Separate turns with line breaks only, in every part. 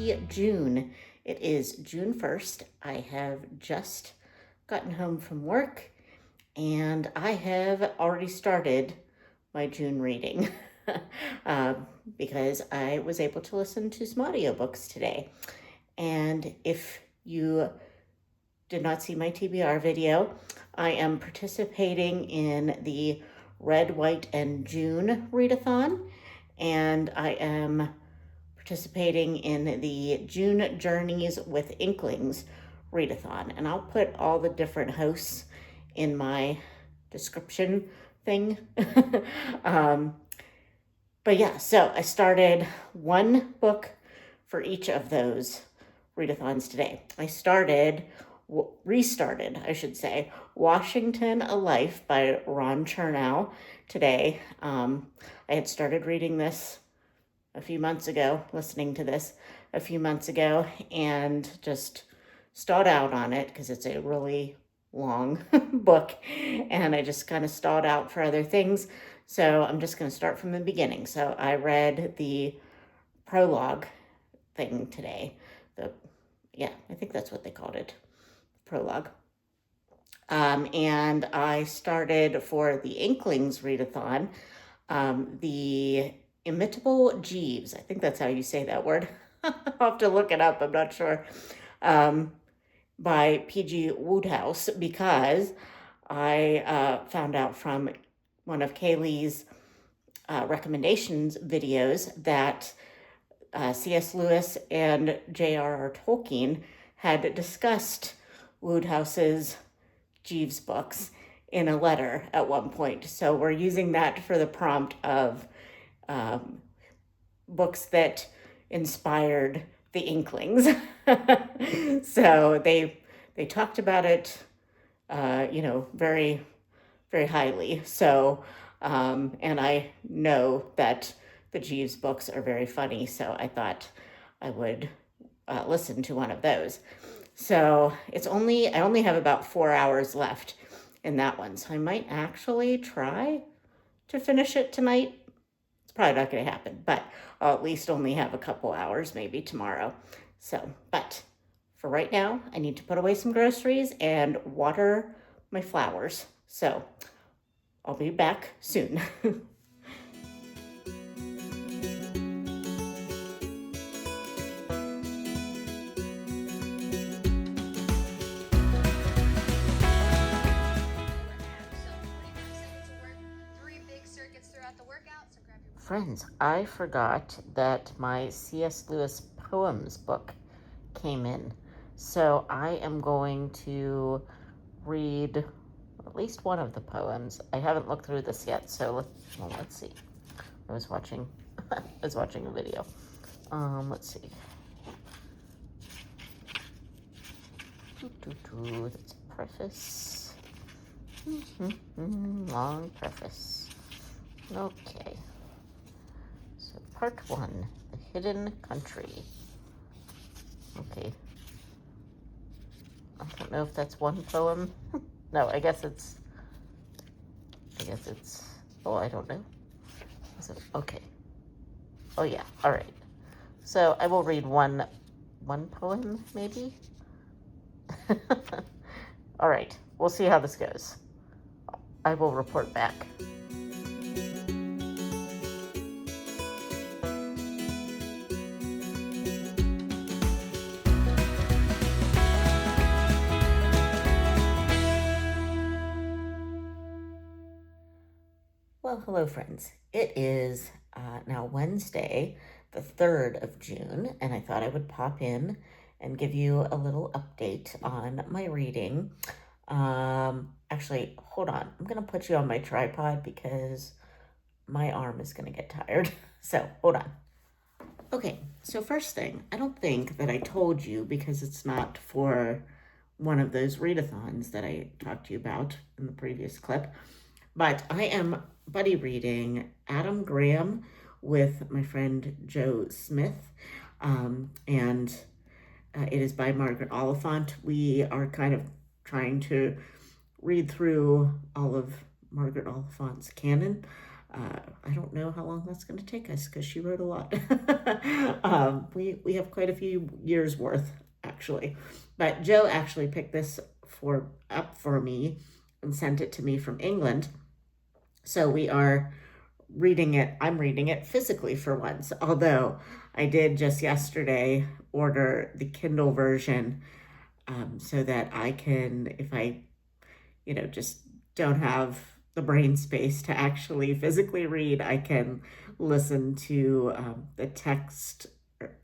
Happy June. It is June 1st. I have just gotten home from work and I have already started my June reading because I was able to listen to some audiobooks today. And if you did not see my TBR video, I am participating in the Red, White, and June readathon, and I am participating in the June Journeys with Inklings readathon. And I'll put all the different hosts in my description thing. But yeah, so I started one book for each of those readathons today. I restarted, I should say, Washington, A Life by Ron Chernow today. I had started reading this a few months ago, listening to this a few months ago, and just stalled out on it because it's a really long book, and I just kind of stalled out for other things. So I'm just going to start from the beginning. So I read the prologue thing today. I think that's what they called it, prologue. And I started for the Inklings readathon, the Imitable Jeeves. I think that's how you say that word. I'll have to look it up. I'm not sure. By P.G. Wodehouse, because I found out from one of Kaylee's recommendations videos that C.S. Lewis and J.R.R. Tolkien had discussed Wodehouse's Jeeves books in a letter at one point. So we're using that for the prompt of books that inspired the Inklings. So they talked about it, very, very highly. So, and I know that the Jeeves books are very funny, so I thought I would listen to one of those. So I only have about 4 hours left in that one, so I might actually try to finish it tonight. It's probably not going to happen, but I'll at least only have a couple hours, maybe tomorrow. So, but for right now, I need to put away some groceries and water my flowers. So I'll be back soon. Friends, I forgot that my C.S. Lewis poems book came in. So I am going to read at least one of the poems. I haven't looked through this yet, so let's see. I was watching a video. Let's see. That's a preface. Long preface. Okay. So part 1, The Hidden Country. Okay. I don't know if that's one poem. No, I guess it's, oh, I don't know. Okay. Oh yeah, all right. So I will read one poem, maybe? All right, we'll see how this goes. I will report back. Well, hello friends. It is now Wednesday, the 3rd of June, and I thought I would pop in and give you a little update on my reading. Actually, hold on. I'm going to put you on my tripod because my arm is going to get tired. So, hold on. Okay, so first thing, I don't think that I told you because it's not for one of those readathons that I talked to you about in the previous clip, but I am buddy reading Adam Graham with my friend Joe Smith, and it is by Margaret Oliphant. We are kind of trying to read through all of Margaret Oliphant's canon, I don't know how long that's going to take us because she wrote a lot. We have quite a few years worth actually, but Joe actually picked this for up for me and sent it to me from England. So we are reading it. I'm reading it physically for once, although I did just yesterday order the Kindle version, so that I can, if I just don't have the brain space to actually physically read, I can listen to the text,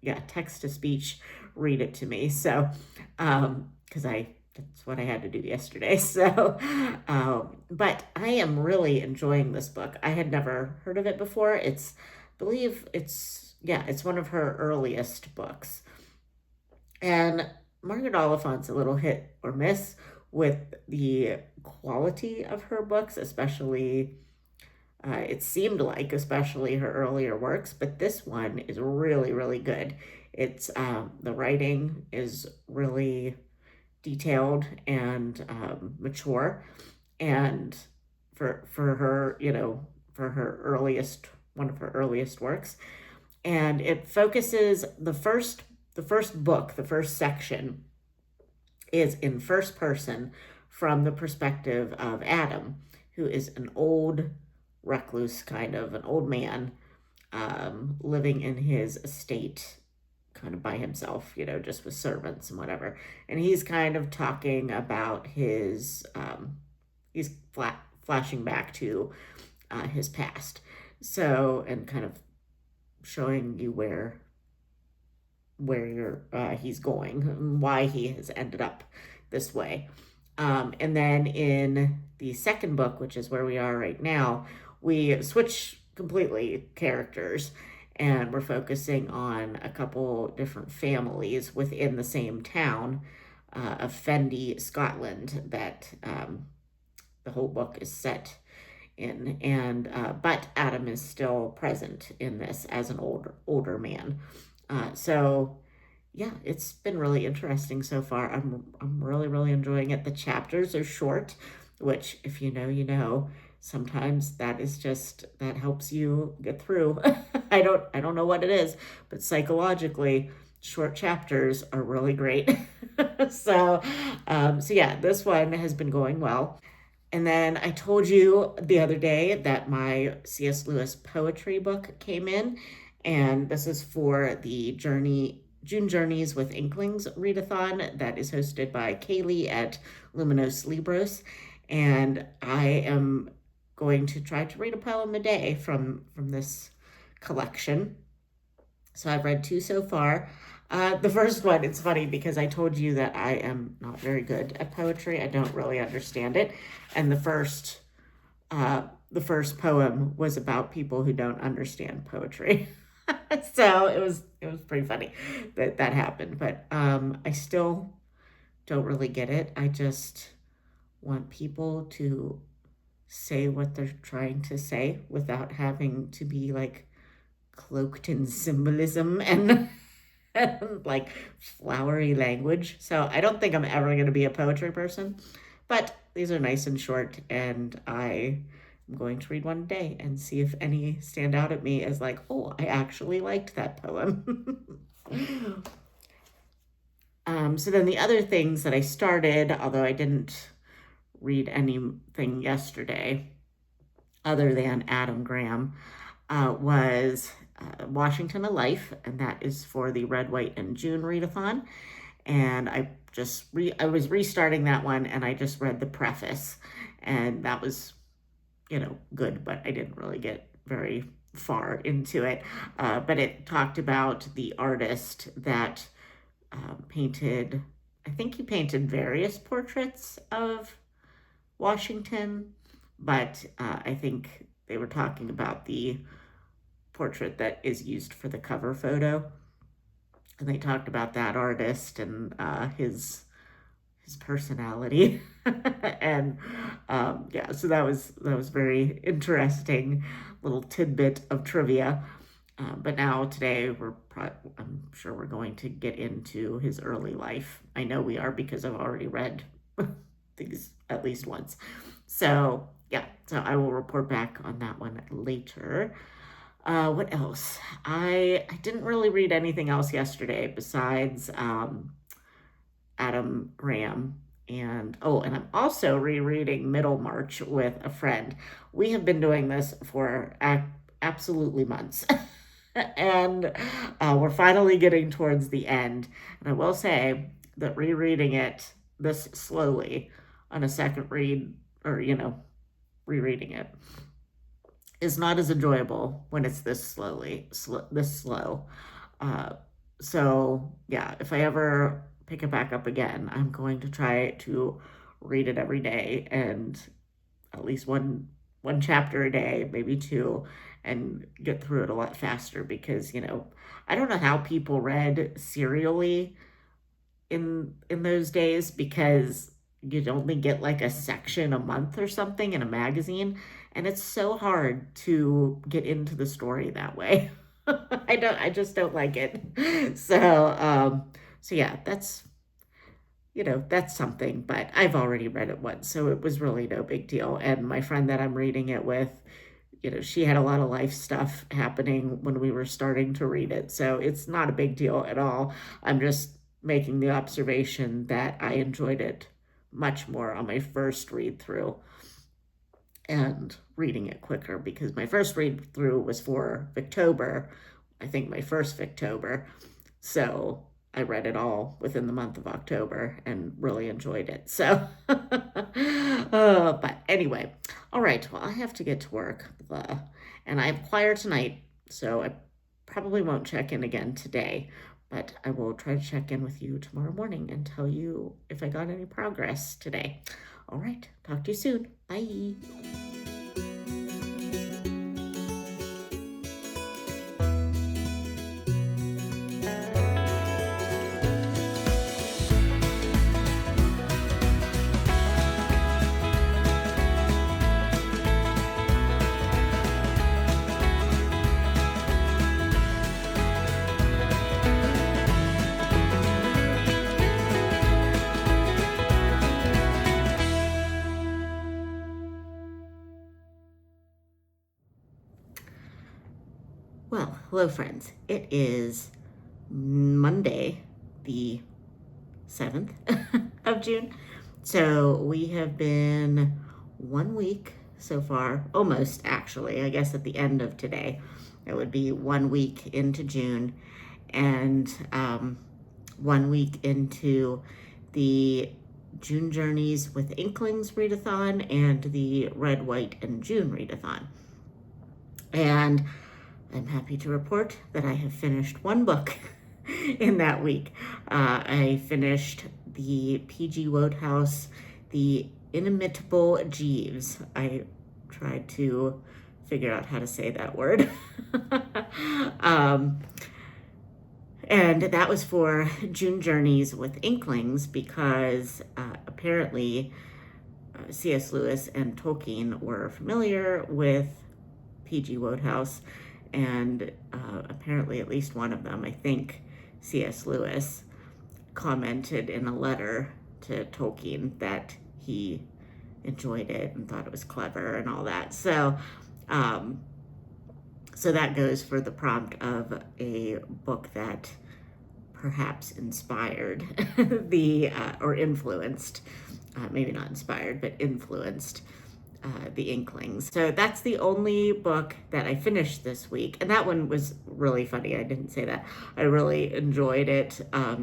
yeah, text to speech, read it to me. So, because that's what I had to do yesterday. So, but I am really enjoying this book. I had never heard of it before. I believe yeah, it's one of her earliest books. And Margaret Oliphant's a little hit or miss with the quality of her books, especially, it seemed like, especially her earlier works, but this one is really, really good. It's the writing is really detailed and mature, and for her, for her earliest one of her earliest works, and it focuses the first book, the first section is in first person from the perspective of Adam, who is an old recluse, kind of an old man, living in his estate kind of by himself, just with servants and whatever. And he's kind of talking about he's flashing back to his past. So, and kind of showing you where he's going, why he has ended up this way. And then in the second book, which is where we are right now, we switch completely characters, and we're focusing on a couple different families within the same town of Fendi, Scotland, that the whole book is set in. And but Adam is still present in this as an older man. So yeah, it's been really interesting so far. I'm really, really enjoying it. The chapters are short, which, if you know, you know. Sometimes that helps you get through. I don't know what it is, but psychologically, short chapters are really great. So yeah, this one has been going well. And then I told you the other day that my C.S. Lewis poetry book came in, and this is for the June Journeys with Inklings readathon that is hosted by Kaylee at Luminos Libros. And I am going to try to read a poem a day from this collection. So I've read two so far. The first one, it's funny because I told you that I am not very good at poetry. I don't really understand it. And the first poem was about people who don't understand poetry. So it was pretty funny that happened. But I still don't really get it. I just want people to say what they're trying to say without having to be like cloaked in symbolism and like flowery language. So I don't think I'm ever going to be a poetry person, but these are nice and short, and I am going to read one a day and see if any stand out at me as like, oh, I actually liked that poem. So then the other things that I started, although I didn't read anything yesterday other than Adam Graham, was Washington, a Life, and that is for the Red, White, and June readathon. And I was restarting that one, and I just read the preface, and that was, good, but I didn't really get very far into it. But it talked about the artist that painted, I think he painted various portraits of Washington, but I think they were talking about the portrait that is used for the cover photo. And they talked about that artist and his personality. And yeah, so that was very interesting little tidbit of trivia. But now today I'm sure we're going to get into his early life. I know we are because I've already read these at least once. So yeah, so I will report back on that one later. What else? I didn't really read anything else yesterday besides Adam Graham. And oh, and I'm also rereading Middlemarch with a friend. We have been doing this for absolutely months. And we're finally getting towards the end. And I will say that rereading it this slowly on a second read, or, rereading it, is not as enjoyable when it's this slow. Uh, so yeah, if I ever pick it back up again, I'm going to try to read it every day, and at least one chapter a day, maybe two, and get through it a lot faster because, I don't know how people read serially in those days, because you'd only get like a section a month or something in a magazine, and it's so hard to get into the story that way. I just don't like it. So yeah, that's something, but I've already read it once, so it was really no big deal. And my friend that I'm reading it with, she had a lot of life stuff happening when we were starting to read it, so it's not a big deal at all. I'm just making the observation that I enjoyed it much more on my first read through and reading it quicker, because my first read through was for Victober, I think my first Victober. So I read it all within the month of October and really enjoyed it. So, but anyway, all right. Well, I have to get to work, and I have choir tonight, so I probably won't check in again today. But I will try to check in with you tomorrow morning and tell you if I got any progress today. All right. Talk to you soon. Bye. Well, hello, friends. It is Monday, the 7th of June. So we have been 1 week so far, almost actually. I guess at the end of today, it would be 1 week into June, and 1 week into the June Journeys with Inklings readathon and the Red, White, and June readathon. And I'm happy to report that I have finished one book in that week. I finished the P.G. Wodehouse, The Inimitable Jeeves. I tried to figure out how to say that word. And that was for June Journeys with Inklings, because apparently C.S. Lewis and Tolkien were familiar with P.G. Wodehouse, and apparently at least one of them, I think C.S. Lewis, commented in a letter to Tolkien that he enjoyed it and thought it was clever and all that. So that goes for the prompt of a book that perhaps inspired or influenced, maybe not inspired, but influenced the Inklings. So that's the only book that I finished this week. And that one was really funny. I didn't say that. I really enjoyed it. I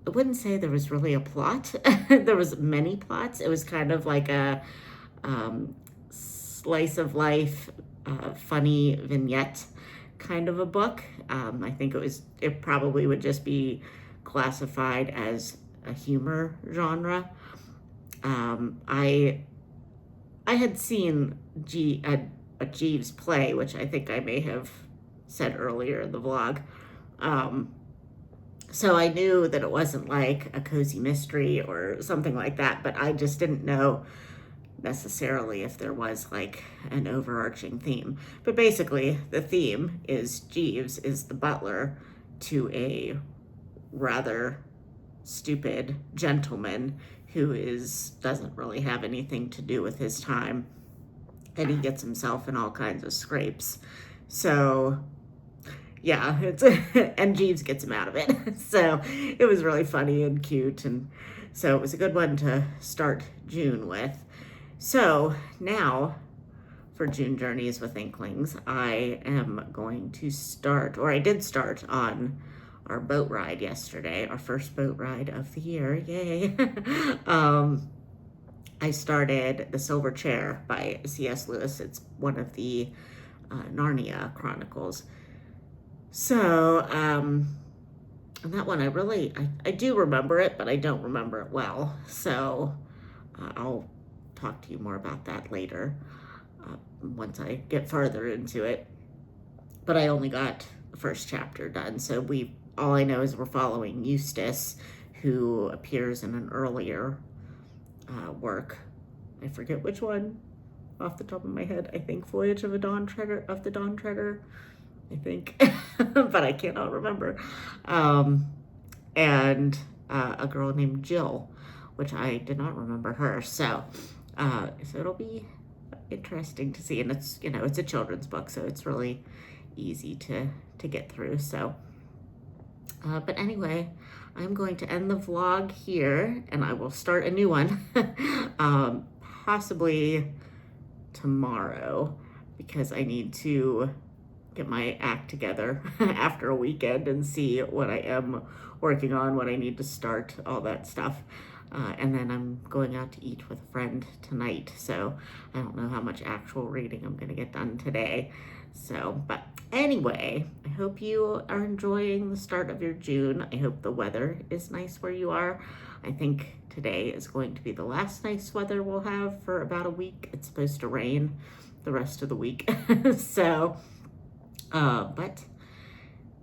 wouldn't say there was really a plot. There was many plots. It was kind of like a slice of life, funny vignette kind of a book. I think it probably would just be classified as a humor genre. I had seen a Jeeves play, which I think I may have said earlier in the vlog. So I knew that it wasn't like a cozy mystery or something like that, but I just didn't know necessarily if there was like an overarching theme. But basically, the theme is Jeeves is the butler to a rather stupid gentleman who doesn't really have anything to do with his time, and he gets himself in all kinds of scrapes. So yeah, it's and Jeeves gets him out of it. So it was really funny and cute, and so it was a good one to start June with. So now for June Journeys with Inklings, I am going to start, or I did start on our boat ride yesterday, our first boat ride of the year. Yay. I started The Silver Chair by C.S. Lewis. It's one of the Narnia Chronicles. So, and that one I do remember it, but I don't remember it well. So I'll talk to you more about that later once I get further into it. But I only got the first chapter done. So all I know is we're following Eustace, who appears in an earlier work. I forget which one off the top of my head. I think Voyage of the Dawn Treader, I think, but I cannot remember. And a girl named Jill, which I did not remember her. So it'll be interesting to see. And it's, it's a children's book, so it's really easy to get through. So, but anyway, I'm going to end the vlog here, and I will start a new one, possibly tomorrow, because I need to get my act together after a weekend and see what I am working on, what I need to start, all that stuff. And then I'm going out to eat with a friend tonight, so I don't know how much actual reading I'm going to get done today. So, but anyway, I hope you are enjoying the start of your June. I hope the weather is nice where you are. I think today is going to be the last nice weather we'll have for about a week. It's supposed to rain the rest of the week. So, but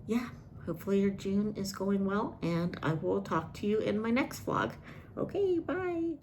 yeah, hopefully your June is going well, and I will talk to you in my next vlog. Okay, bye.